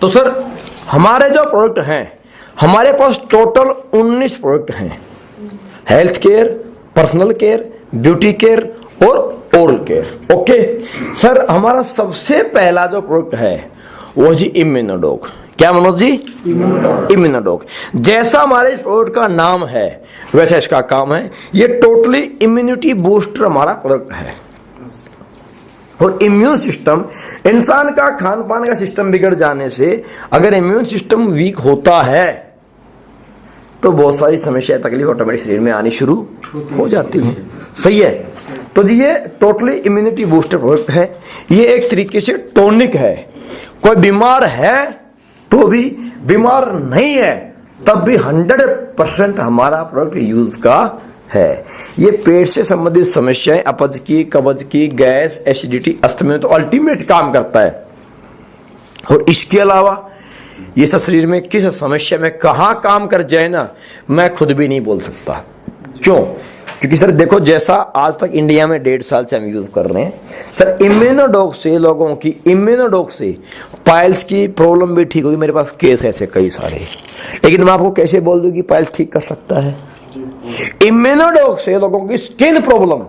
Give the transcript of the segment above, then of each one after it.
तो सर हमारे जो प्रोडक्ट हैं, हमारे पास टोटल 19 प्रोडक्ट हैं। Health care, personal care, beauty care और ओरल केयर। ओके सर, हमारा सबसे पहला जो प्रोडक्ट है वो जी इम्यूनोडॉग। क्या मनोज जी? इम्यूनोडॉग। जैसा हमारे प्रोडक्ट का नाम है वैसा इसका काम है। ये टोटली इम्यूनिटी बूस्टर हमारा प्रोडक्ट है। और इम्यून सिस्टम, इंसान का खान पान का सिस्टम बिगड़ जाने से अगर इम्यून सिस्टम वीक होता है तो बहुत सारी समस्या तकलीफ ऑटोमेटिक शरीर में आनी शुरू हो जाती है। सही है। तो ये टोटली इम्यूनिटी बूस्टर प्रोडक्ट है। ये एक तरीके से टॉनिक है। कोई बीमार है तो भी, बीमार नहीं है तब भी 100% हमारा प्रोडक्ट यूज का है। ये पेट से संबंधित समस्याएं, अपच की, कब्ज की, गैस, एसिडिटी, अस्थमा में तो अल्टीमेट काम करता है। और इसके अलावा ये सब शरीर में किस समस्या में कहां काम कर जाए ना, मैं खुद भी नहीं बोल सकता। क्यों? क्योंकि सर देखो, जैसा आज तक इंडिया में 1.5 साल से हम यूज कर रहे हैं सर, इम्यूनोडॉग से लोगों की, इम्यूनोडॉग से पाइल्स की प्रॉब्लम भी ठीक होगी। मेरे पास केस ऐसे कई सारे, लेकिन मैं आपको कैसे बोल दूं कि पाइल्स ठीक कर सकता है? इम्यूनोडॉग से लोगों की स्किन प्रॉब्लम,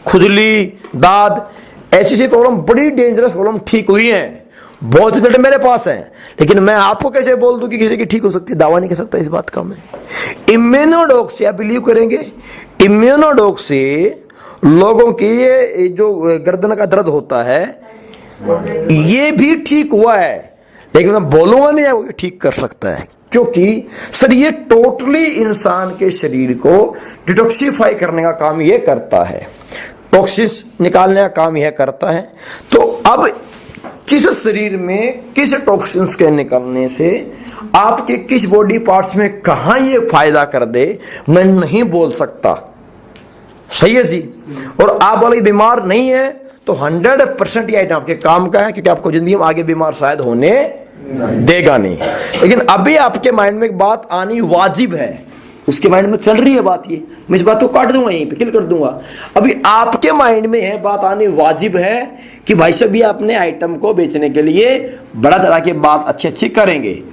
खुजली, दाद, ऐसी प्रॉब्लम, बड़ी डेंजरस प्रॉब्लम ठीक हुई है। बहुत रिजल्ट मेरे पास है, लेकिन मैं आपको कैसे बोल दूं कि किसी की ठीक हो सकती है? दावा नहीं कर सकता इस बात का मैं। इम्यूनोडॉग से आप बिलीव करेंगे, इम्यूनोडॉग से लोगों की ये जो गर्दन का दर्द होता है ये भी ठीक हुआ है। लेकिन मैं बोलूंगा नहीं वो ठीक कर सकता है, क्योंकि सर ये टोटली इंसान के शरीर को डिटॉक्सिफाई करने का काम ये करता है, टॉक्सिस निकालने का काम यह करता है। तो अब किस शरीर में किस टॉक्सिन्स के निकलने से आपके किस बॉडी पार्ट्स में कहां ये फायदा कर दे, मैं नहीं बोल सकता। सही है जी। और आप बोले बीमार नहीं है तो 100% ये आइटम आपके काम का है, क्योंकि आपको जिंदगी में आगे बीमार शायद होने देगा नहीं। लेकिन अभी आपके माइंड में एक बात आनी वाजिब है, उसके माइंड में चल रही है बात, ये मैं इस बात को काट दूंगा, यहीं पे क्लिक कर दूंगा। अभी आपके माइंड में है बात आनी वाजिब है कि भाई साहब ये अपने आइटम को बेचने के लिए बड़ा तरह की बात अच्छी करेंगे।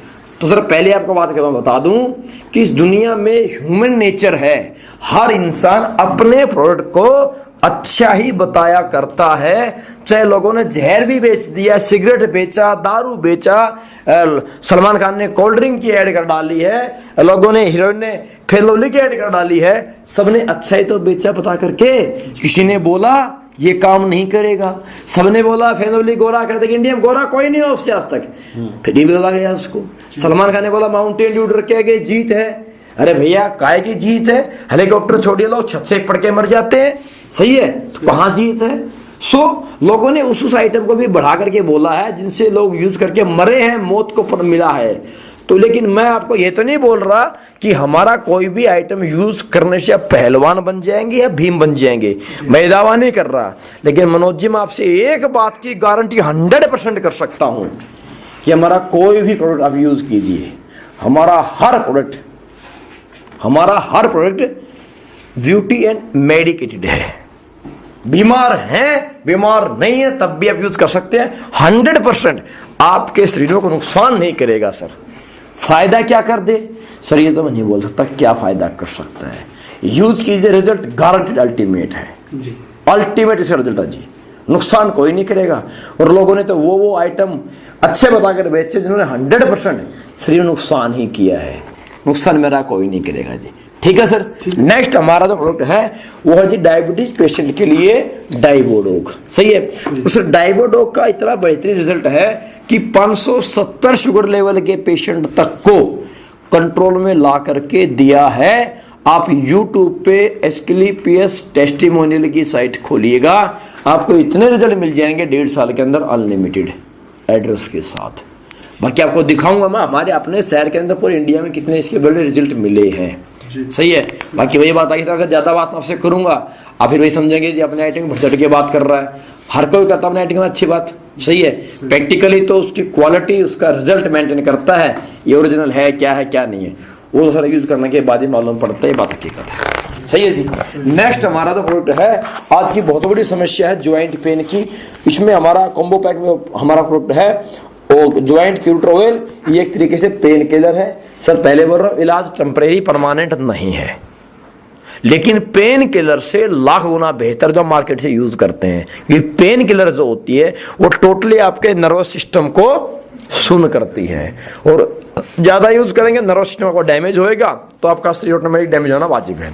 तो सर पहले आपको बात मैं बता दूं कि इस दुनिया में ह्यूमन नेचर है, हर इंसान अपने प्रोडक्ट को अच्छा ही बताया करता है। चाहे लोगों ने जहर भी बेच दिया, सिगरेट बेचा, दारू बेचा, सलमान खान ने कोल्ड ड्रिंक की ऐड कर डाली है, लोगों ने, हीरोइन ने फेलोली की ऐड कर डाली है, सबने अच्छा ही तो बेचा बता करके। किसी ने बोला ये काम नहीं करेगा, सबने बोला फेनोली गोरा कर देगा, इंडिया में गोरा कोई नहीं हो उससे आज तक, फिर भी बोला गया उसको। सलमान खान ने बोला माउंटेन ड्यू रखे गए, जीत है। अरे भैया काय की जीत है? हेलीकॉप्टर छोड़िए, लोग छत से पड़ के मर जाते हैं। सही है, तो कहां जीत है? लोगों ने उस आइटम को भी बढ़ा करके बोला है जिनसे लोग यूज करके मरे हैं, मौत को पर मिला है। तो लेकिन मैं आपको ये तो नहीं बोल रहा कि हमारा कोई भी आइटम यूज करने से आप पहलवान बन जाएंगे या भीम बन जाएंगे, मैं दावा नहीं कर रहा। लेकिन मनोज जी मैं आपसे एक बात की गारंटी 100% कर सकता हूं कि हमारा कोई भी प्रोडक्ट आप यूज कीजिए, हमारा हर प्रोडक्ट ब्यूटी एंड मेडिकेटेड है। बीमार हैं, बीमार नहीं है तब भी आप यूज कर सकते हैं। 100% आपके शरीरों को नुकसान नहीं करेगा। सर फायदा क्या कर दे? सर ये तो मैं नहीं बोल सकता क्या फायदा कर सकता है। यूज कीजिए, रिजल्ट गारंटेड अल्टीमेट है, अल्टीमेट इसका रिजल्ट है जी, नुकसान कोई नहीं करेगा। और लोगों ने तो वो आइटम अच्छे बताकर बेचे जिन्होंने 100% शरीर नुकसान ही किया है। नुकसान मेरा कोई नहीं करेगा जी। ठीक है सर। नेक्स्ट हमारा जो प्रोडक्ट है वो है जी डायबिटीज पेशेंट के लिए डाइबोडोग। सही है। उस डाइबोडोग का इतना बेहतरीन रिजल्ट है कि 570 शुगर लेवल के पेशेंट तक को कंट्रोल में ला करके दिया है। आप YouTube पे एस्क्लेपियस टेस्टिमोनियल की साइट खोलिएगा, आपको इतने रिजल्ट मिल जाएंगे 1.5 साल के अंदर, अनलिमिटेड एड्रेस के साथ। बाकी आपको दिखाऊंगा मैं हमारे अपने शहर के अंदर पूरे इंडिया में कितने इसके बड़े रिजल्ट मिले हैं। सही है। बाकी वही बात आई, अगर ज्यादा बात आपसे करूंगा आप फिर वही समझेंगे जी अपने आइटम में भटक के बात कर रहा है। हर कोई करता अपने आइटम में अच्छी बात। सही है। प्रैक्टिकली तो उसकी क्वालिटी, उसका रिजल्ट मेंटेन करता है, ये ओरिजिनल है क्या है क्या नहीं है, वो सारा यूज करने के बाद ही मालूम पड़ता है, बात हकीकत है। सही है जी। नेक्स्ट हमारा तो प्रोडक्ट है, आज की बहुत बड़ी समस्या है ज्वाइंट पेन की, इसमें हमारा कॉम्बो पैक में हमारा प्रोडक्ट है और ज्वाइंट क्यूटर ऑयल ये एक तरीके से पेन किलर है। सर पहले बोल रहा हूं, इलाज टेम्परेरी परमानेंट नहीं है, लेकिन पेन किलर से लाख गुना बेहतर जो मार्केट से यूज करते हैं। ये पेन किलर जो होती है वो टोटली आपके नर्वस सिस्टम को सुन करती है, और ज्यादा यूज करेंगे नर्वस सिस्टम को डैमेज होएगा, तो आपका शरीर ऑटोमेटिक डैमेज होना वाजिब है।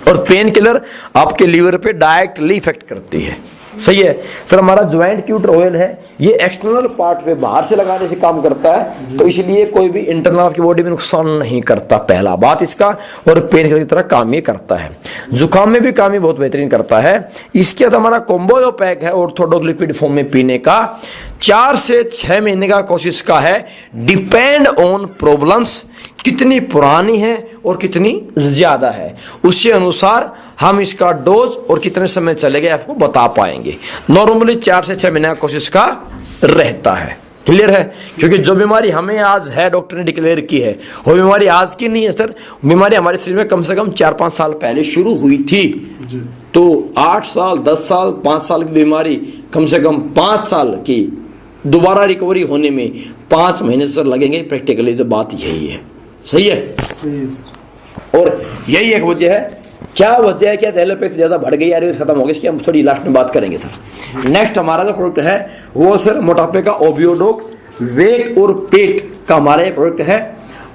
और पेन किलर आपके लीवर पे डायरेक्टली इफेक्ट करती है। सही है सर। हमारा ज्वाइंट क्यूटर ऑयल है, ये एक्सटर्नल पार्ट पे बाहर से लगाने से काम करता है, तो इसलिए कोई भी इंटरनल आपकी बॉडी में नुकसान नहीं करता, पहला बात इसका। और पेन किलर की तरह काम ये करता है, जुकाम में भी काम ये बहुत बेहतरीन करता है। इसके बाद हमारा कॉम्बो जो पैक है ऑर्थोडॉक लिक्विड फॉर्म में पीने का, 4 से 6 महीने का कोशिश का है, डिपेंड ऑन प्रॉब्लम्स कितनी पुरानी है और कितनी ज्यादा है, उसके अनुसार हम इसका डोज और कितने समय चलेगा आपको बता पाएंगे। नॉर्मली 4 से 6 महीने का कोशिश का रहता है। क्लियर है? क्योंकि जो बीमारी हमें आज है डॉक्टर ने डिक्लेयर की है, वो बीमारी आज की नहीं है सर। बीमारी हमारे शरीर में कम से कम 4-5 साल पहले शुरू हुई थी, तो 8 साल 10 साल 5 साल की बीमारी कम से कम 5 साल की दोबारा रिकवरी होने में 5 महीने सर लगेंगे। प्रैक्टिकली तो बात यही है। सही है? और यही एक वजह है। क्या वजह है? क्या एलोपैथी ज्यादा बढ़ गई, आयुर्वेद खत्म हो गया, इसकी हम थोड़ी लास्ट में बात करेंगे सर। नेक्स्ट हमारा जो प्रोडक्ट है वो सर मोटापे का ओबियोडोक वेट और पेट का हमारा प्रोडक्ट है।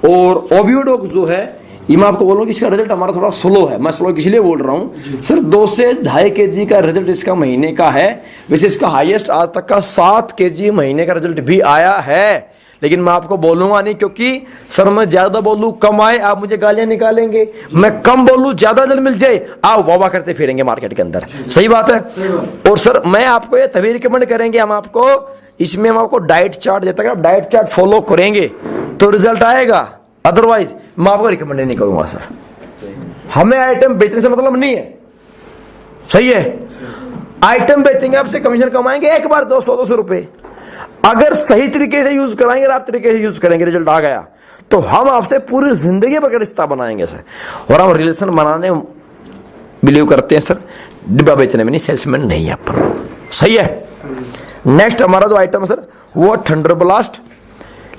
और ओबियोडोक जो है ये मैं आपको बोलूँ कि इसका रिजल्ट हमारा थोड़ा स्लो है। मैं स्लो इसलिए बोल रहा हूँ सर, 2 से 2.5 kg का रिजल्ट इसका महीने का है। वैसे इसका हाईएस्ट आज तक का 7 kg महीने का रिजल्ट भी आया है, लेकिन मैं आपको बोलूंगा नहीं, क्योंकि सर मैं ज्यादा बोलूं कम आए आप मुझे गालियां निकालेंगे, मैं कम बोलूं ज्यादा जल मिल जाए आप वाह वाह करते फिरेंगे मार्केट के अंदर। सही बात है। और सर मैं आपको ये तभी रिकमेंड करेंगे, हम आपको इसमें हम आपको डाइट चार्ट देता है, आप डाइट चार्ट फॉलो करेंगे तो रिजल्ट आएगा, अदरवाइज मैं आपको रिकमेंड नहीं करूंगा सर। हमें आइटम बेचने से मतलब नहीं है। सही है? आइटम बेचेंगे आपसे कमीशन कमाएंगे एक बार 200-200 रुपए, अगर सही तरीके से यूज कराएंगे, आप तरीके से यूज करेंगे, रिजल्ट आ गया तो हम आपसे पूरी जिंदगी भर रिश्ता बनाएंगे सर। और हम रिलेशन बनाने बिलीव करते हैं सर, डिब्बा बेचने में नहीं, सेल्समैन नहीं है अपन। सही है? नेक्स्ट हमारा जो आइटम सर वो थंडर ब्लास्ट।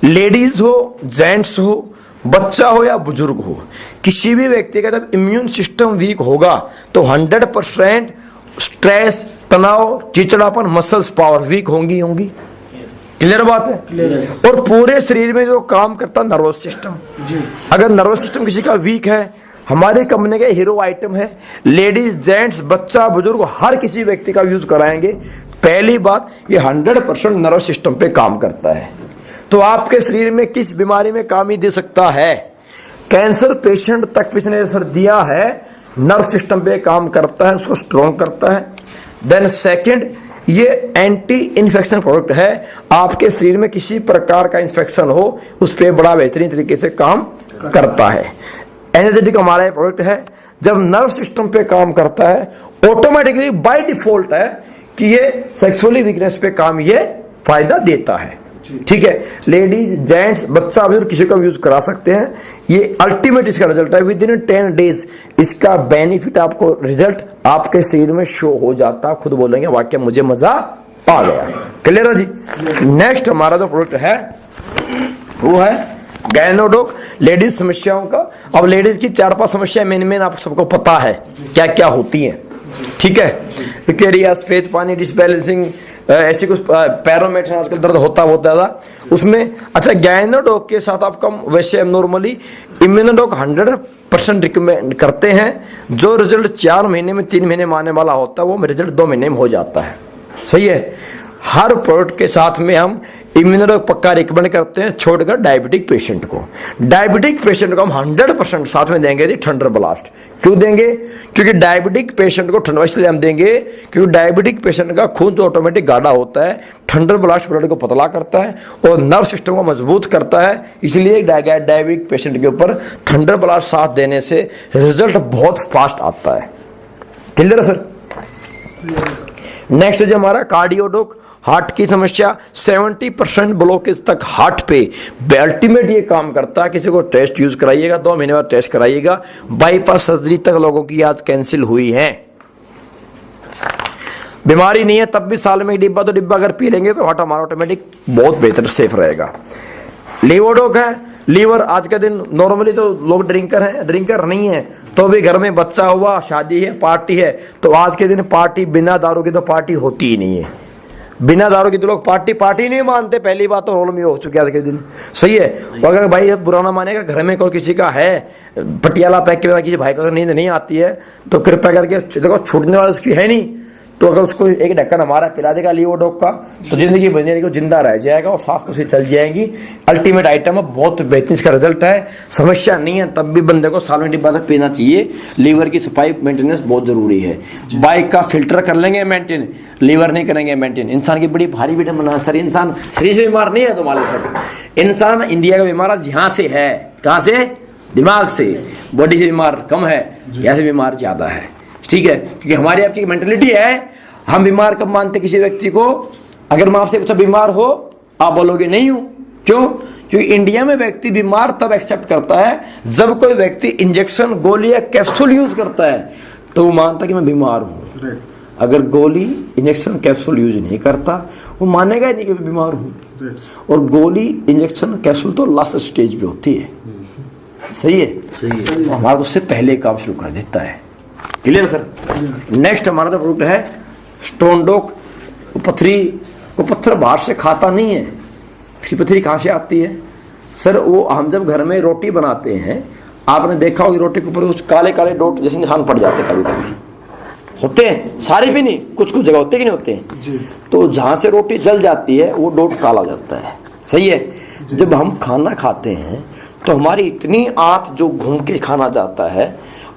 लेडीज हो, जेंट्स हो, बच्चा हो या बुजुर्ग हो, किसी भी व्यक्ति का जब इम्यून सिस्टम वीक होगा तो 100% स्ट्रेस, तनाव, चिड़चिड़ापन, मसल्स पावर वीक होंगी। क्लियर बात है? क्लियर है। और पूरे शरीर में जो काम करता नर्वस सिस्टम, अगर नर्वस सिस्टम किसी का वीक है, हमारे कंपनी का हीरो आइटम है। लेडीज, जेंट्स, बच्चा, बुजुर्ग हर किसी व्यक्ति का यूज कराएंगे। पहली बात ये 100% नर्वस सिस्टम पे काम करता है, तो आपके शरीर में किस बीमारी में काम ही दे सकता है। कैंसर पेशेंट तक इसने असर दिया है, नर्व सिस्टम पे काम करता है, उसको स्ट्रॉन्ग करता है। देन सेकंड ये एंटी इन्फेक्शन प्रोडक्ट है, आपके शरीर में किसी प्रकार का इन्फेक्शन हो उस पर बड़ा बेहतरीन तरीके से काम करता है। एनर्जेटिक हमारा प्रोडक्ट है, जब नर्व सिस्टम पे काम करता है ऑटोमेटिकली बाय डिफॉल्ट है कि ये सेक्सुअली वीकनेस पे काम ये फायदा देता है। ठीक है? लेडीज, जेंट्स, बच्चा भी किसी का यूज करा सकते हैं। ये अल्टीमेट इसका रिजल्ट है, विद इन 10 डेज इसका बेनिफिट आपको रिजल्ट आपके शरीर में शो हो जाता। खुद बोलेंगे वाकई मुझे मजा आ गया। क्लियर है जी? नेक्स्ट हमारा जो प्रोडक्ट है वो है गायनोडोक, लेडीज समस्याओं का। अब लेडीज की 4-5 समस्या मेन आप सबको पता है क्या क्या होती है। ठीक है? पिकेरिया, सफेद पानी, डिसबैलेंसिंग, ऐसे कुछ पैरों में आजकल दर्द होता बहुत ज्यादा उसमें। अच्छा, गायनोडोक के साथ आपको वैसे नॉर्मली इम्यूनोडोक 100% रिकमेंड करते हैं। जो रिजल्ट 4 महीने में 3 महीने में आने वाला होता है वो रिजल्ट 2 महीने में हो जाता है। सही है? हर प्रोडक्ट के साथ में हम इम्यूनोडोक पक्का रिकमेंड करते हैं, छोड़कर डायबिटिक पेशेंट को। डायबिटिक पेशेंट को हम 100% साथ में देंगे जी थंडर ब्लास्ट। क्यों देंगे? क्योंकि डायबिटिक पेशेंट को ठंडा इसलिए हम देंगे क्योंकि डायबिटिक पेशेंट का खून तो ऑटोमेटिक गाढ़ा होता है, थंडर ब्लास्ट ब्लड को पतला करता है और नर्व सिस्टम को मजबूत करता है। इसलिए डायबिटिक पेशेंट के ऊपर थंडर ब्लास्ट साथ देने से रिजल्ट बहुत फास्ट आता है। क्लियर है सर? नेक्स्ट जो हमारा कार्डियोडोक, हार्ट की समस्या, 70% ब्लॉकेज तक हार्ट पे अल्टीमेट ये काम करता है। किसी को टेस्ट यूज कराइएगा, 2 महीने बाद टेस्ट कराइएगा। बाईपास सर्जरी तक लोगों की आज कैंसिल हुई है। बीमारी नहीं है तब भी साल में एक डिब्बा तो डिब्बा अगर पी लेंगे तो हमारा ऑटोमेटिक बहुत बेहतर सेफ रहेगा। लीवोडोक है, लीवर आज के दिन नॉर्मली तो लोग ड्रिंकर हैं, ड्रिंकर नहीं है तो भी घर में बच्चा हुआ, शादी है, पार्टी है, तो आज के दिन पार्टी बिना दारू की तो पार्टी होती ही नहीं है। बिना दारू की तो लोग पार्टी नहीं मानते, पहली बात तो रोल में हो चुकी है आज के दिन, सही है। और अगर भाई बुरा ना मानेगा, घर में कोई किसी का है पटियाला पैक के बिना किसी भाई को नींद नहीं आती है तो कृपया करके, देखो छूटने वाला उसकी है नहीं, तो अगर उसको एक ढक्कन हमारा पिला देगा लीवोडोक का तो जिंदगी बन जाएगी, जिंदा रह जाएगा और सांस को चल जाएगी। अल्टीमेट आइटम है, बहुत बेहतरीन इसका रिजल्ट है, समस्या नहीं है, तब भी बंदे को साल में डिब्बा तक पीना चाहिए। लीवर की सफाई मेंटेनेंस बहुत जरूरी है। बाइक का फिल्टर कर लेंगे मेंटेन, लीवर नहीं करेंगे मेंटेन। इंसान की बड़ी भारी बेटा बना सर, इंसान शरीर से बीमार नहीं है तुम्हारे सब, इंसान इंडिया का बीमार यहाँ से है, कहाँ से, दिमाग से, बॉडी से बीमार कम है, यहाँ से बीमार ज्यादा है, ठीक है। क्योंकि हमारी आपकी मेंटेलिटी है, हम बीमार कब मानते किसी व्यक्ति को, अगर मैं आपसे पूछा बीमार हो, आप बोलोगे नहीं हूं, क्यों? क्योंकि इंडिया में व्यक्ति बीमार तब एक्सेप्ट करता है जब कोई व्यक्ति इंजेक्शन, गोली या कैप्सूल यूज करता है तो वो मानता कि मैं बीमार हूं। अगर गोली, इंजेक्शन, कैप्सूल यूज नहीं करता वो मानेगा ही नहीं कि मैं बीमार हूं। और गोली, इंजेक्शन, कैप्सूल तो लास्ट स्टेज पे होती है, सही है, सही है। हमारा तो उससे पहले काम शुरू कर देता है। Clear sir? नेक्स्ट हमारा तो प्रोडक्ट है स्टोनडोक। पथरी को पत्थर बाहर से खाता नहीं है, पथरी कहाँ से आती है सर? वो हम जब घर में रोटी बनाते हैं, आपने देखा होगी रोटी के ऊपर कुछ काले काले डॉट जैसे निशान पड़ जाते हैं, कभी कभी होते हैं, सारे भी नहीं, कुछ कुछ जगह होते कि नहीं होते हैं, तो जहां से रोटी जल जाती है वो डॉट काला हो जाता है, सही है। जब हम खाना खाते हैं तो हमारी इतनी आंत जो घूम के खाना जाता है,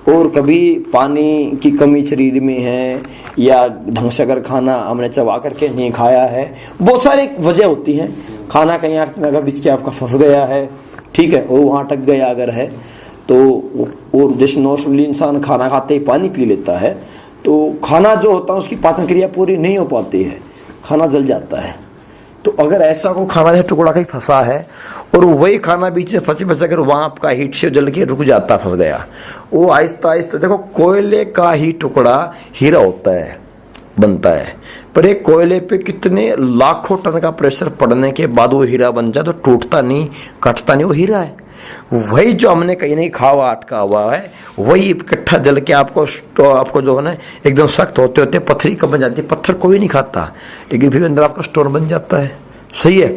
और कभी पानी की कमी शरीर में है या ढंग से अगर खाना हमने चबा करके नहीं खाया है, बहुत सारी वजह होती हैं। खाना कहीं आंख में अगर बीच के आपका फंस गया है, ठीक है, वो वहाँ अटक गया अगर है तो, और जैसे नॉर्मली इंसान खाना खाते ही पानी पी लेता है तो खाना जो होता है उसकी पाचन क्रिया पूरी नहीं हो पाती है, खाना जल जाता है। तो अगर ऐसा को खाना जैसे टुकड़ा कहीं फंसा है और वही खाना बीच में फंसे फंसे अगर वहां आपका हीट से जल के रुक जाता, फंस गया, वो आहिस्ता आहिस्ता, देखो कोयले का ही टुकड़ा हीरा होता है, बनता है, पर एक कोयले पे कितने लाखों टन का प्रेशर पड़ने के बाद वो हीरा बन जाए तो टूटता नहीं, कटता नहीं, वो हीरा है। वही जो हमने कहीं नहीं खावा अटका हुआ है, वही इकट्ठा जल के आपको जो है ना एकदम सख्त होते होते पत्थरी कब बन जाती है। पत्थर कोई नहीं खाता, लेकिन फिर अंदर आपका स्टोन बन जाता है, सही है।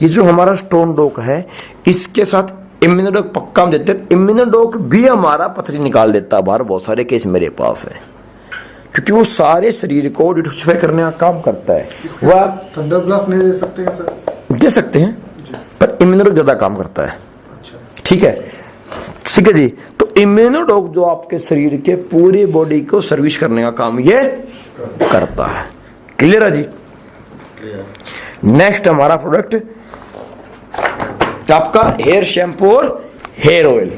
ये जो हमारा स्टोनडोक है, इसके साथ इम्यूनोडोक पक्का हम देते हैं। इम्यूनोडोक भी हमारा पथरी निकाल देता है बाहर, बहुत सारे केस मेरे पास है, क्योंकि वो सारे शरीर को डिटॉक्सिफाई करने का काम करता है। वह आप थंडर ब्लास्ट नहीं दे सकते हैं सर? दे सकते हैं, पर इम्यूनोडोक ज्यादा काम करता है, ठीक है, ठीक है जी। तो इम्यूनोडोक जो आपके शरीर के पूरी बॉडी को सर्विस करने का काम ये करता है। क्लियर है जी? नेक्स्ट हमारा प्रोडक्ट आपका हेयर शैम्पू और हेयर ऑयल।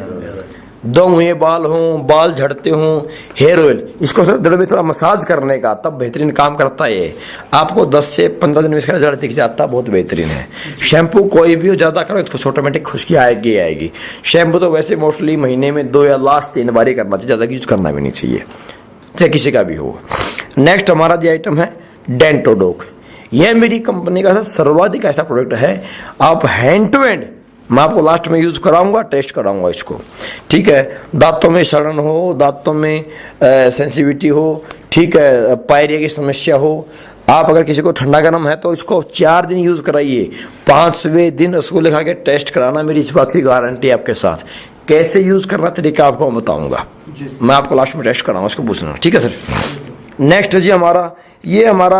दो हुए बाल हों, बाल झड़ते हों, हेयर ऑयल, इसको सर दर्द में थोड़ा मसाज करने का तब बेहतरीन काम करता है। आपको 10 से 15 दिन में इसका रिजल्ट दिख जाता, बहुत बेहतरीन है। शैम्पू कोई भी हो, ज़्यादा करो इसको ऑटोमेटिक खुशकी आएगी आएगी। शैम्पू तो वैसे मोस्टली महीने में 2 या लास्ट 3 बार ही करना चाहिए, ज़्यादा यूज करना भी नहीं चाहिए, चाहे किसी का भी हो। नेक्स्ट हमारा जो आइटम है डेंटोडोक। यह मेरी कंपनी का सर्वाधिक ऐसा प्रोडक्ट है, आप हैंड टू हैंड, मैं आपको लास्ट में यूज कराऊंगा, टेस्ट कराऊंगा इसको, ठीक है। दांतों में सड़न हो, दांतों में सेंसिटिविटी हो, ठीक है, पायरिया की समस्या हो, आप अगर किसी को ठंडा गर्म है तो इसको 4 दिन यूज कराइए, 5वें दिन उसको लिखा के टेस्ट कराना, मेरी इस बात की गारंटी है आपके साथ। कैसे यूज करना तरीका आपको मैं बताऊंगा, मैं आपको लास्ट में टेस्ट कराऊंगा, उसको पूछना, ठीक है सर। नेक्स्ट जी हमारा ये हमारा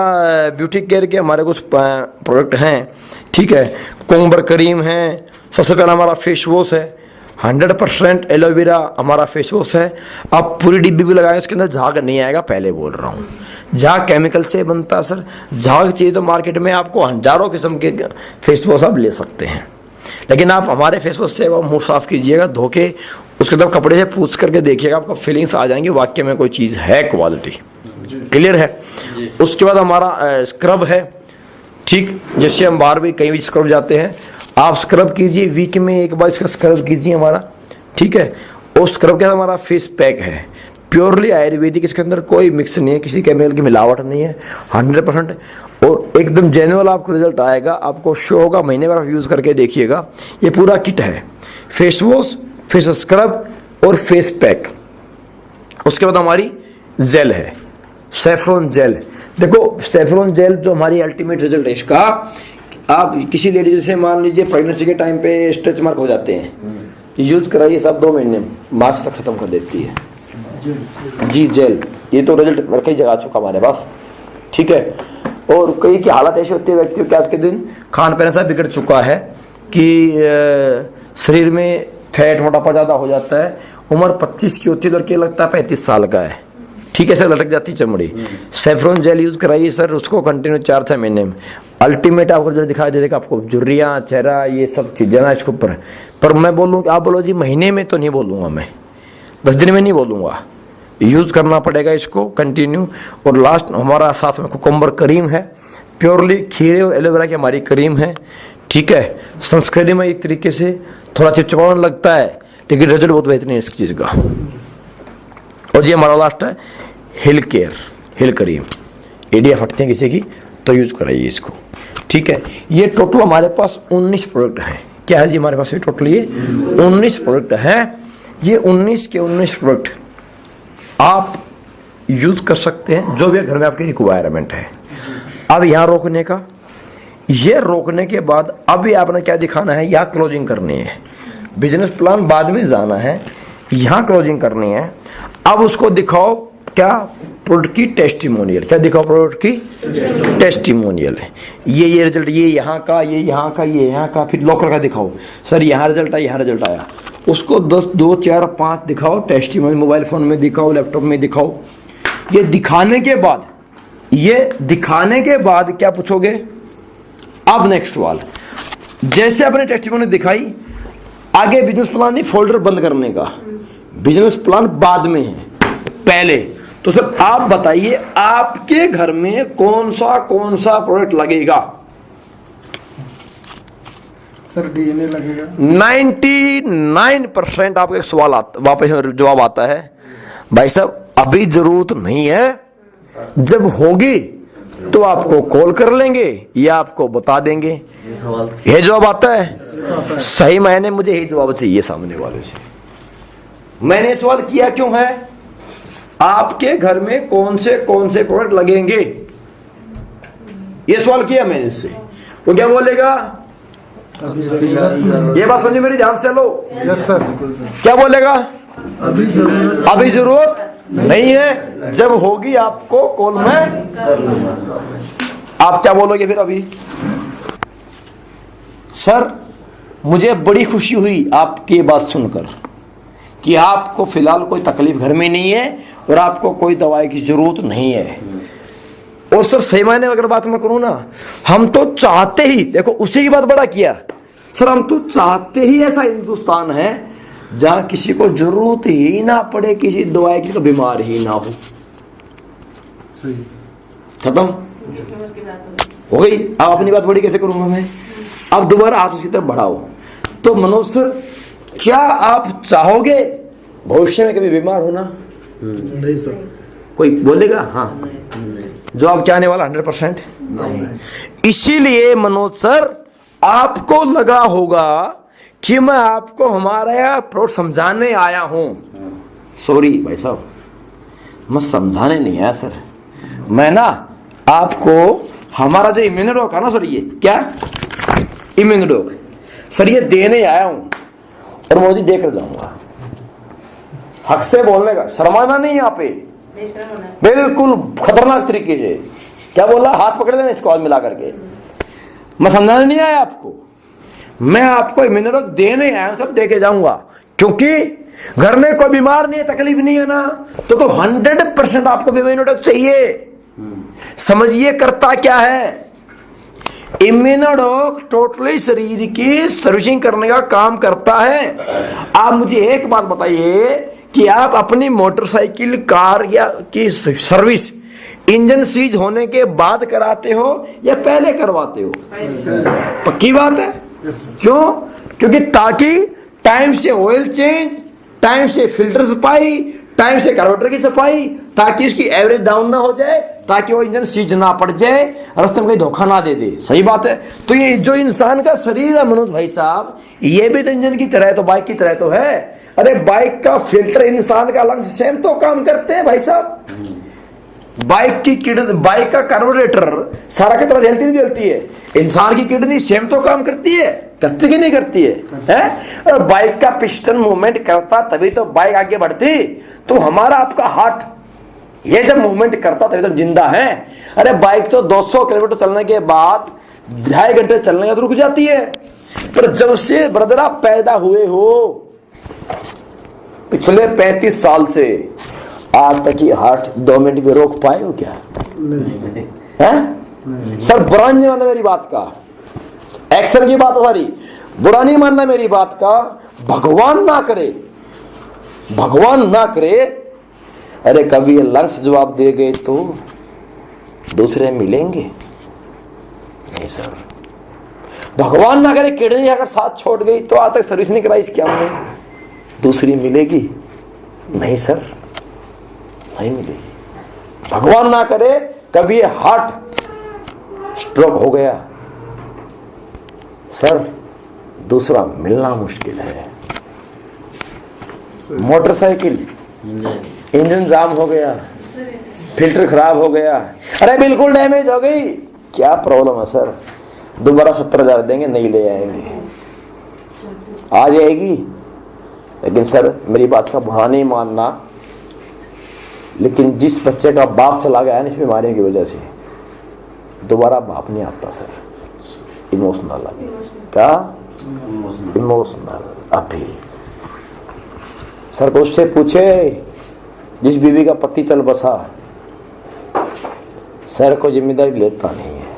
ब्यूटी केयर के हमारे कुछ प्रोडक्ट हैं, ठीक है। कोंबर करीम है, सबसे पहला हमारा फेस वॉश है, 100% एलोवेरा हमारा फेस वॉश है। आप पूरी डिब्बी भी लगाए, इसके अंदर झाग नहीं आएगा, पहले बोल रहा हूँ। झाग केमिकल से बनता है सर, झाग चाहिए तो मार्केट में आपको हजारों किस्म के फेस वॉश आप ले सकते हैं, लेकिन आप हमारे फेस वॉश से मुंह साफ कीजिएगा, धो के उसके बाद कपड़े से पूछ करके देखिएगा, आपको फीलिंग्स आ जाएंगी वाकई में कोई चीज़ है, क्वालिटी क्लियर है। उसके बाद हमारा स्क्रब है, ठीक, जैसे हम बाहर भी कहीं भी स्क्रब जाते हैं, आप स्क्रब कीजिए, वीक में एक बार इसका स्क्रब कीजिए हमारा, ठीक है। और स्क्रब के साथ हमारा फेस पैक है, प्योरली आयुर्वेदिक, इसके अंदर कोई मिक्स नहीं है, किसी केमिकल की मिलावट नहीं है, 100%, और एकदम जेन्युइन आपको रिजल्ट आएगा, आपको शो होगा, महीने भर आप यूज़ करके देखिएगा। ये पूरा किट है, फेस वॉश, फेस स्क्रब और फेस पैक। उसके बाद हमारी जेल है, सैफरॉन जेल। देखो सैफरॉन जेल जो हमारी अल्टीमेट रिजल्ट है इसका, आप किसी लेडीज से मान लीजिए प्रेगनेंसी के टाइम पे स्ट्रेच मार्क हो जाते हैं, यूज कराइए, सब 2 महीने मार्क्स तक खत्म कर देती है जी जेल। ये तो रिजल्ट कई जगह आ चुका हमारे पास, ठीक है। और कई की हालत ऐसी होती है व्यक्ति के आज के दिन खान पान ऐसा बिगड़ चुका है कि शरीर में फैट मोटापा ज़्यादा हो जाता है, उम्र 25 की होती है, लड़के लगता है 35 साल का है, ठीक है सर, लटक जाती चमड़ी। सैफरॉन जेल यूज कराइए सर, उसको कंटिन्यू 4-6 महीने में अल्टीमेट आपको जो दिखाई दे देगा, आपको झुर्रियाँ, चेहरा, ये सब चीज़ें ना इसके ऊपर। पर मैं बोलूँ, आप बोलो जी महीने में तो नहीं बोलूँगा मैं, 10 दिन में नहीं बोलूँगा, यूज़ करना पड़ेगा इसको कंटिन्यू। और लास्ट हमारा साथ में कुकुम्बर क्रीम है, प्योरली खीरे और एलोवेरा की हमारी क्रीम है, ठीक है। संस्कृति में एक तरीके से थोड़ा चिपचिपावन लगता है, लेकिन रिजल्ट बहुत बेहतरीन है इस चीज़ का। और ये हमारा लास्ट है हिल केयर, हिल क्रीम। एडिया फटती हैं किसी की तो यूज कराइए इसको, ठीक है। ये टोटल हमारे पास 19 प्रोडक्ट हैं। क्या है जी हमारे पास ये टोटल ये 19 प्रोडक्ट हैं। ये 19 के 19 प्रोडक्ट आप यूज कर सकते हैं जो भी घर में आपकी रिक्वायरमेंट है। अब यहाँ रोकने का, ये रोकने के बाद अभी आपने क्या दिखाना है, यहाँ क्लोजिंग करनी है, बिजनेस प्लान बाद में जाना है, यहाँ क्लोजिंग करनी है। अब उसको दिखाओ क्या, प्रोडक्ट की टेस्टिमोनियल। क्या दिखाओ, प्रोडक्ट की टेस्टिमोनियल है। ये रिजल्ट, ये यहाँ का, ये यहाँ का, ये यहाँ का, फिर लोकल का दिखाओ, सर यहाँ रिजल्ट आया, यहाँ रिजल्ट आया। उसको 10, 2, 4, 5 दिखाओ, टेस्टिमोनियल मोबाइल फोन में दिखाओ, लैपटॉप में दिखाओ। ये दिखाने के बाद क्या पूछोगे, अब नेक्स्ट वाल, जैसे आपने टेस्टिमोनियल दिखाई, आगे बिजनेस प्लान नहीं, फोल्डर बंद करने का, बिजनेस प्लान बाद में है, पहले तो सर आप बताइए आपके घर में कौन सा प्रोडक्ट लगेगा। सर डीएनए लगेगा। 99% आपको एक सवाल वापस जवाब आता है, भाई साहब अभी जरूरत नहीं है, जब होगी तो आपको कॉल कर लेंगे या आपको बता देंगे। ये जवाब आता है, सही मायने मुझे यही जवाब चाहिए सामने वाले से। मैंने सवाल किया क्यों है, आपके घर में कौन से प्रोडक्ट लगेंगे, ये सवाल किया मैंने इससे। वो क्या बोलेगा, ये बात समझिए मेरी, ध्यान से लो। Yes sir. क्या बोलेगा, अभी जरूरत नहीं है, जब होगी आपको कॉल में। आप क्या बोलोगे फिर अभी, सर मुझे बड़ी खुशी हुई आपकी बात सुनकर कि आपको फिलहाल कोई तकलीफ घर में नहीं है और आपको कोई दवाई की जरूरत नहीं है। और सर सही मायने अगर बात मैं करूं ना, हम तो चाहते ही, देखो उसी की बात बड़ा किया सर, हम तो चाहते ही ऐसा हिंदुस्तान है जहां किसी को जरूरत ही ना पड़े किसी दवाई की, तो बीमार ही ना हो। सही, खत्म हो गई। अब अपनी बात बड़ी कैसे करूंगा मैं, अब दोबारा हाथ उसकी तरफ बढ़ाओ। तो मनोज सर क्या आप चाहोगे भविष्य में कभी बीमार होना? नहीं सर। कोई बोलेगा हाँ, जवाब क्या आने वाला 100%। इसीलिए मनोज सर आपको लगा होगा कि मैं आपको हमारा प्रोडक्ट समझाने आया हूं। सॉरी भाई साहब, मैं समझाने नहीं आया सर, मैं ना आपको हमारा जो इम्यूनोडॉक है ना सर, ये क्या इम्यूनोडॉक सर, ये देने आया हूं और मोदी देख कर जाऊंगा। हक से बोलने का, शर्माना नहीं यहाँ पे, बिल्कुल खतरनाक तरीके से। क्या बोला, हाथ पकड़ देना इसको, हाथ मिला करके। मैं समझाने नहीं आया आपको, मैं आपको इम्यूनोडॉक देने आया, सब देके जाऊंगा। क्योंकि घर में कोई बीमार नहीं है, तकलीफ नहीं है ना, तो 100% आपको इम्यूनोडॉक चाहिए। समझिए करता क्या है, इम्यूनोडॉक टोटली शरीर की सर्विसिंग करने का काम करता है। आप मुझे एक बात बताइए कि आप अपनी मोटरसाइकिल कार या की सर्विस इंजन सीज होने के बाद कराते हो या पहले करवाते हो? पक्की बात है। क्यों? क्योंकि ताकि टाइम से ऑयल चेंज, टाइम से फिल्टर सफाई, टाइम से कार्बोरेटर की सफाई, ताकि उसकी एवरेज डाउन ना हो जाए, ताकि वो इंजन सीज ना पड़ जाए, रास्ते में कहीं धोखा ना दे दे। सही बात है। तो ये जो इंसान का शरीर है मनोज भाई साहब, ये भी तो इंजन की तरह है, तो बाइक की तरह तो है। अरे बाइक का फिल्टर इंसान का लंग्स सेम तो काम करते हैं भाई साहब। बाइक की किडनी, बाइक का कार्बोरेटर सारा की तरह जलती नहीं जलती है, इंसान की किडनी सेम तो काम करती है, करती कि नहीं करती है? और बाइक का पिस्टन मूवमेंट करता तभी तो बाइक आगे बढ़ती। तो हमारा आपका हार्ट ये जब मूवमेंट करता तभी तो जिंदा है। अरे बाइक तो 200 किलोमीटर चलने के बाद 2.5 घंटे चलने के बाद रुक जाती है। पर जब से ब्रदरा पैदा हुए हो, पिछले 35 साल से आज तक ही हार्ट 2 मिनट भी रोक पाए हो क्या? हैं? सर बुरा नहीं मानना मेरी बात का, एक्शन की बात है सारी, बुरा नहीं मानना मेरी बात का। भगवान ना करे, भगवान ना करे, अरे कभी ये लंग्स जवाब दे गए तो दूसरे मिलेंगे नहीं सर। भगवान ना करे किडनी अगर साथ छोड़ गई तो आज तक सर्विस नहीं कराई इसकी हमने, दूसरी मिलेगी नहीं सर, नहीं मिलेगी। भगवान ना करे कभी ये हार्ट स्ट्रोक हो गया सर, दूसरा मिलना मुश्किल है। मोटरसाइकिल इंजन जाम हो गया, फिल्टर खराब हो गया, अरे बिल्कुल डैमेज हो गई, क्या प्रॉब्लम है सर? दोबारा 70,000 देंगे, नहीं ले आएंगे, आ जाएगी। लेकिन सर मेरी बात का बुरा नहीं मानना, लेकिन जिस बच्चे का बाप चला गया है इस बीमारियों की वजह से, दोबारा बाप नहीं आता सर। इमोशनल अभी क्या, इमोशनल अभी सर को उससे पूछे जिस बीवी का पति चल बसा, सर को जिम्मेदारी लेता नहीं है।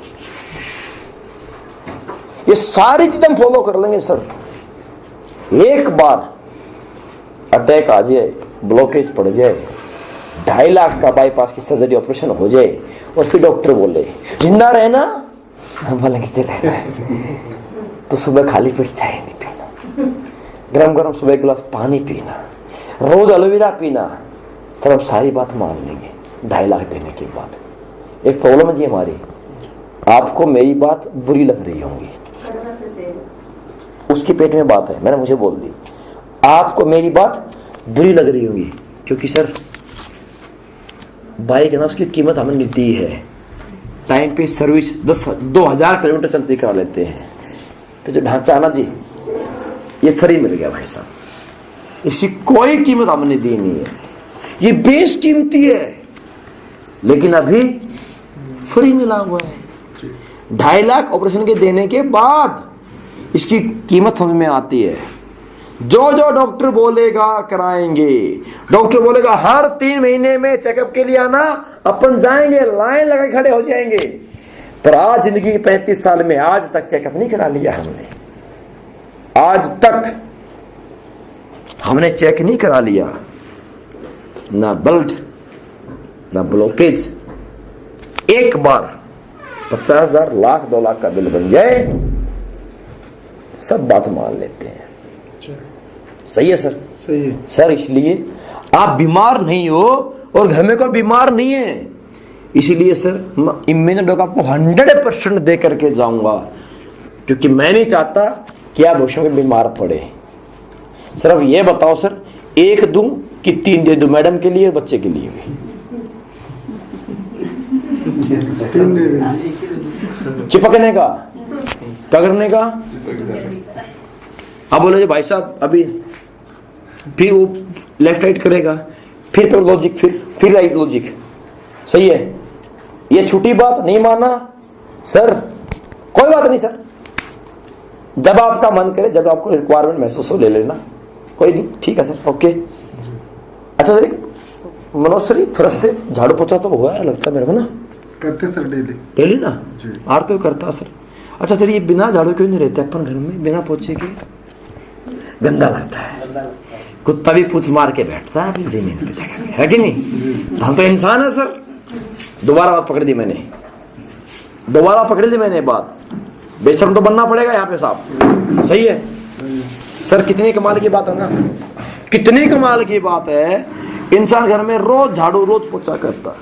ये सारी चीजें हम फॉलो कर लेंगे सर। एक बार अटैक आ जाए, ब्लॉकेज पड़ जाए, 2.5 लाख का बाईपास की सर्जरी ऑपरेशन हो जाए, और फिर डॉक्टर बोले जिंदा रहना, बोले कितने रहना है, तो सुबह खाली पेट चाय नहीं पीना, गरम गरम सुबह गिलास पानी पीना, रोज एलोवेरा पीना। सर अब सारी बात मान लेंगे 2.5 लाख देने के बाद। एक प्रॉब्लम है जी हमारी, आपको मेरी बात बुरी लग रही होंगी, उसके पेट में बात है, मैंने मुझे बोल दी, आपको मेरी बात बुरी लग रही होगी, क्योंकि सर बाइक है ना, उसकी कीमत हमने दी है, टाइम पे सर्विस 2,000 किलोमीटर चलती करा लेते हैं। तो जो ढांचा ना जी, ये फ्री मिल गया भाई साहब, इसकी कोई कीमत हमने दी नहीं है, ये बेस कीमती है, लेकिन अभी फ्री मिला हुआ है। 2.5 लाख ऑपरेशन के देने के बाद इसकी कीमत समझ में आती है। जो जो डॉक्टर बोलेगा कराएंगे, डॉक्टर बोलेगा हर 3 महीने में चेकअप के लिए आना, अपन जाएंगे, लाइन लगा खड़े हो जाएंगे। पर आज जिंदगी के 35 साल में आज तक चेकअप नहीं करा लिया हमने, आज तक हमने चेक नहीं करा लिया, ना ब्लड ना ब्लॉकेज। एक बार 50,000 लाख 2 लाख का बिल बन जाए, सब बात मान लेते हैं। सही है सर? सही है सर, इसलिए आप बीमार नहीं हो और घर में कोई बीमार नहीं है, इसीलिए सर मैंने लोग आपको 100% दे करके जाऊंगा, क्योंकि मैं नहीं चाहता कि आप भविष्य में बीमार पड़े। सर अब ये बताओ सर, 1 दूं कि 3 दे दूं, मैडम के लिए और बच्चे के लिए भी? 3 दे दे। चिपकने का, क्या करने का? अब बोले भाई साहब अभी फिर वो लेफ्ट राइट करेगा, फिर तो लॉजिक, फिर राइट लॉजिक। सही है, ये छोटी बात नहीं माना सर, कोई बात नहीं सर, जब आपका मन करे, जब आपको रिक्वायरमेंट महसूस हो ले लेना, कोई नहीं, ठीक है सर, ओके। अच्छा सर, मनोज सर फरस्ते झाड़ू पोछा तो हुआ है लगता है मेरे को ना? करते सर डेली ना जी। आर कोई करता सर? अच्छा सर, ये बिना झाड़ू क्यों नहीं रहते अपन घर में, बिना पोछे के? गंदा लगता है, कुत्ता भी पूछ मार के बैठता है अपनी जमीन पे जगह पे, है कि नहीं? हम तो इंसान है सर। दोबारा बात पकड़ दी मैंने, बात बेशर्म तो बनना पड़ेगा यहाँ पे साहब। सही है सर, कितनी कमाल की बात है ना, कितनी कमाल की बात है इंसान घर में रोज झाड़ू रोज पोछा करता,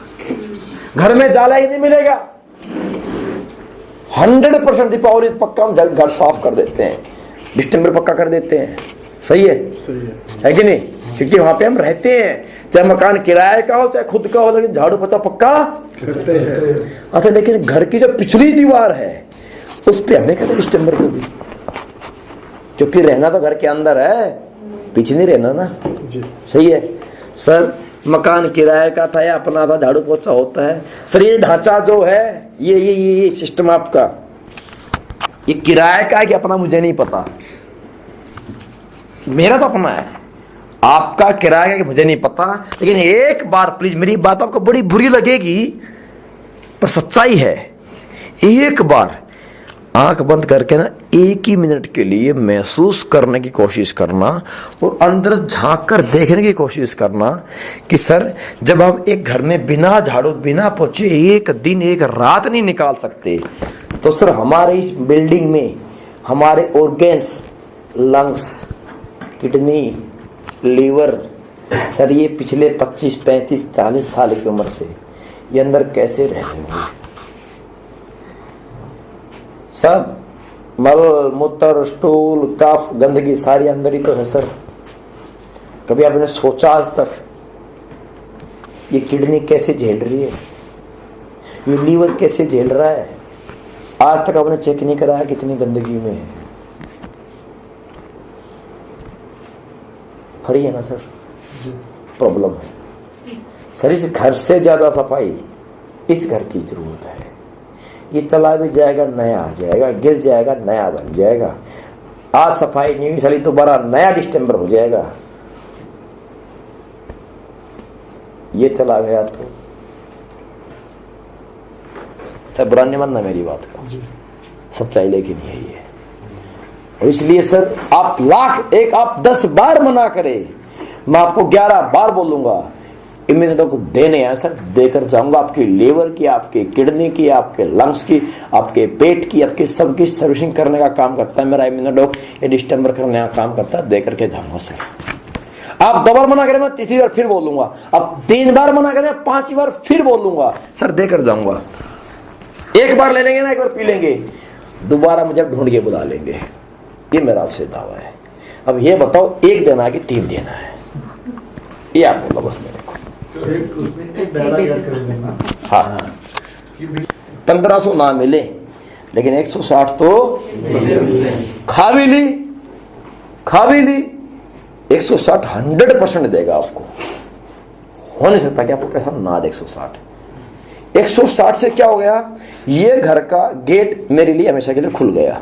घर में जाला ही नहीं मिलेगा। 100% दीपावली पक्का हम घर साफ कर देते हैं, दिसंबर पक्का कर देते हैं। सही है कि नहीं? क्योंकि वहां पे हम रहते हैं, चाहे मकान किराए का हो चाहे खुद का हो, लेकिन झाड़ू पोछा पक्का करते हैं। अच्छा, लेकिन घर की जो पिछली दीवार है उस पे हमने कहते दिसंबर को भी, क्योंकि रहना तो घर के अंदर है, पीछे नहीं रहना ना जी। सही है सर, मकान किराए का था या अपना था, झाड़ू पोछा होता है। सर ये ढांचा जो है, ये सिस्टम आपका, ये किराए का है कि अपना मुझे नहीं पता, मेरा तो अपना है, आपका किराया का कि मुझे नहीं पता। लेकिन एक बार प्लीज, मेरी बात आपको बड़ी बुरी लगेगी पर सच्चाई है, एक बार आंख बंद करके ना 1 ही मिनट के लिए महसूस करने की कोशिश करना और अंदर झांक कर देखने की कोशिश करना कि सर जब हम एक घर में बिना झाड़ू बिना पोछे एक दिन एक रात नहीं निकाल सकते, तो सर हमारे इस बिल्डिंग में हमारे organs, lungs, kidney, liver, sir ये पिछले 25, 35, 40 साल की उम्र से ये अंदर कैसे रह रहे होंगे? सब मल, मूत्र, स्टूल, कफ, गंदगी सारी अंदर ही तो है सर। कभी आपने सोचा आज तक ये किडनी कैसे झेल रही है, ये लीवर कैसे झेल रहा है? आज तक आपने चेक नहीं कराया कितनी गंदगी में है। फरी है ना सर, प्रॉब्लम है सर। इस घर से ज्यादा सफाई इस घर की जरूरत है। ये चला भी जाएगा नया आ जाएगा, गिर जाएगा नया बन जाएगा। आज सफाई नहीं हुई साली दोबारा नया दिसंबर हो जाएगा। ये चला गया तो सर बुरा नहीं मानना मेरी बात का, सच्चाई लेकिन यही है। और इसलिए सर आप लाख एक आप 10 बार मना करें, मैं आपको 11 बार बोलूंगा, इम्यूनिटी को देने आए सर, देकर जाऊंगा। आपकी लीवर की, आपकी किडनी की, आपके लंग्स की, आपके पेट की, आपके सबकी सर्विसिंग करने का काम करता है मेरा इम्यूनोडॉक। ये दिसंबर करने का काम करता है, देकर के जाऊंगा सर। आप 2 बार मना करें, मैं तीसरी बार फिर बोलूंगा। आप 3 बार मना करें, 5वीं बार फिर बोलूंगा सर, देकर जाऊंगा। 1 बार ले लेंगे ना, 1 बार पी लेंगे, दोबारा मुझे ढूंढ के बुला लेंगे। ये मेरा आपसे दावा है। अब ये बताओ 1 देना है कि 3 देना है, ये आप बोलो बस मेरे को। हाँ 1500 ना मिले लेकिन 160 तो खा भी ली 160 100% देगा आपको। हो नहीं सकता कि आपको पैसा ना दे 160 से क्या हो गया? ये घर का गेट मेरे लिए हमेशा के लिए खुल गया।